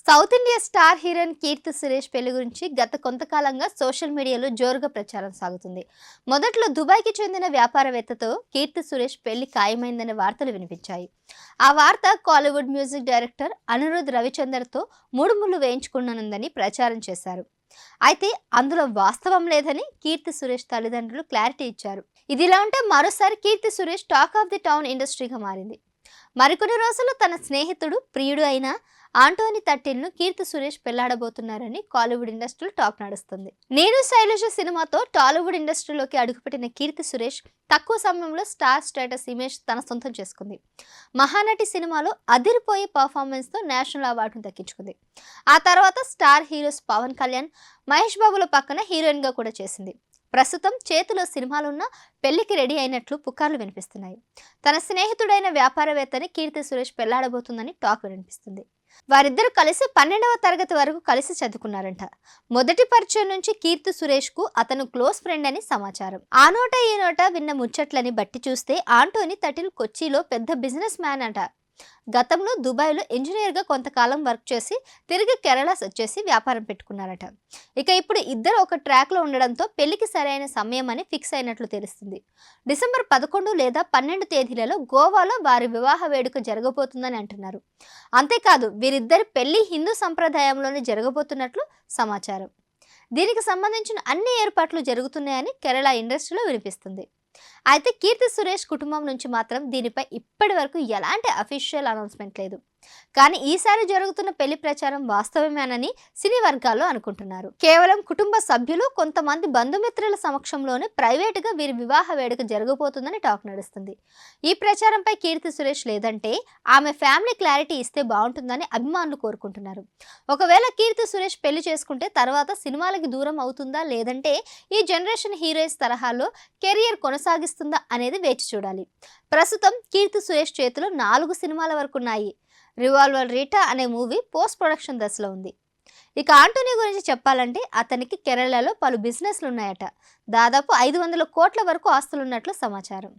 South India star heroine Keerthy Suresh పెళ్లి గురించి గత కొంతకాలంగా సోషల్ మీడియాలో జోరుగా ప్రచారం సాగుతుంది. మొదట్లో దుబాయ్కి చెందిన వ్యాపారవేత్తతో కీర్తి సురేష్ పెళ్లి ఖాయమైందనే వార్తలు వినిపించాయి. ఆ వార్త కాలీవుడ్ మ్యూజిక్ డైరెక్టర్ అనిరుద్ రవిచందర్తో మూడు ముళ్ళు వేయించుకున్నదని ప్రచారం చేశారు. అయితే అందులో వాస్తవం లేదని కీర్తి సురేష్ తల్లిదండ్రులు క్లారిటీ ఇచ్చారు. ఇదిలా ఉంటే మరోసారి Keerthy Suresh talk of the town ఇండస్ట్రీగా మారింది. మరికొన్ని రోజుల్లో తన స్నేహితుడు ప్రియుడు అయిన ఆంటోనీ తట్టిల్ను కీర్తి సురేష్ పెళ్లాడబోతున్నారని కాలీవుడ్ ఇండస్ట్రీలో టాక్ నడుస్తుంది. నేను శైలజ సినిమాతో టాలీవుడ్ ఇండస్ట్రీలోకి అడుగుపెట్టిన కీర్తి సురేష్ తక్కువ సమయంలో స్టార్ స్టేటస్ ఇమేజ్ తన సొంతం చేసుకుంది. మహానటి సినిమాలో అదిరిపోయే పర్ఫార్మెన్స్తో నేషనల్ అవార్డును దక్కించుకుంది. ఆ తర్వాత స్టార్ హీరోస్ పవన్ కళ్యాణ్, మహేష్ బాబుల పక్కన హీరోయిన్గా కూడా చేసింది. ప్రస్తుతం చేతిలో సినిమాలున్న పెళ్లికి రెడీ అయినట్లు పుకార్లు వినిపిస్తున్నాయి. తన స్నేహితుడైన వ్యాపారవేత్తని కీర్తి సురేష్ పెళ్లాడబోతుందని టాక్ వినిపిస్తుంది. వారిద్దరూ కలిసి 12వ తరగతి వరకు కలిసి చదువుకున్నారంట. మొదటి పరిచయం నుంచి కీర్తి సురేష్ కు అతను క్లోజ్ ఫ్రెండ్ అని సమాచారం. ఆ నోట ఈ నోట విన్న ముచ్చట్లని బట్టి చూస్తే ఆంటోనీ తటిల్ కొచ్చిలో పెద్ద బిజినెస్ మ్యాన్ అంట. గతంలో దుబాయ్లో ఇంజనీర్గా కొంతకాలం వర్క్ చేసి తిరిగి కేరళ వచ్చేసి వ్యాపారం పెట్టుకున్నారట. ఇక ఇప్పుడు ఇద్దరు ఒక ట్రాక్లో ఉండడంతో పెళ్లికి సరైన సమయం అని ఫిక్స్ అయినట్లు తెలుస్తుంది. డిసెంబర్ 11 లేదా 12 తేదీలలో గోవాలో వారి వివాహ వేడుక జరగబోతుందని అంటున్నారు. అంతేకాదు వీరిద్దరి పెళ్లి హిందూ సంప్రదాయంలోనే జరగబోతున్నట్లు సమాచారం. దీనికి సంబంధించిన అన్ని ఏర్పాట్లు జరుగుతున్నాయని కేరళ ఇండస్ట్రీలో వినిపిస్తుంది. అయితే కీర్తి సురేష్ కుటుంబం నుంచి మాత్రం దీనిపై ఇప్పటి వరకు ఎలాంటి అఫీషియల్ అనౌన్స్మెంట్ లేదు. కానీ ఈసారి జరుగుతున్న పెళ్లి ప్రచారం వాస్తవమేనని సినీ వర్గాల్లో అనుకుంటున్నారు. కేవలం కుటుంబ సభ్యులు, కొంతమంది బంధుమిత్రుల సమక్షంలోనే ప్రైవేటుగా వీరి వివాహ వేడుక జరగబోతుందని టాక్ నడుస్తుంది. ఈ ప్రచారంపై కీర్తి సురేష్ లేదంటే ఆమె ఫ్యామిలీ క్లారిటీ ఇస్తే బాగుంటుందని అభిమానులు కోరుకుంటున్నారు. ఒకవేళ కీర్తి సురేష్ పెళ్లి చేసుకుంటే తర్వాత సినిమాలకి దూరం అవుతుందా, లేదంటే ఈ జనరేషన్ హీరోయిన్స్ తరహాలో కెరియర్ కొనసాగిస్తుందా అనేది వేచి చూడాలి. ప్రస్తుతం కీర్తి సురేష్ చేతిలో 4 సినిమాల వరకు ఉన్నాయి. రివాల్వర్ రీటా అనే మూవీ పోస్ట్ ప్రొడక్షన్ దశలో ఉంది. ఇక ఆంటోనీ గురించి చెప్పాలంటే అతనికి కేరళలో పలు బిజినెస్లు ఉన్నాయట. దాదాపు 500 కోట్ల వరకు ఆస్తులున్నట్లు సమాచారం.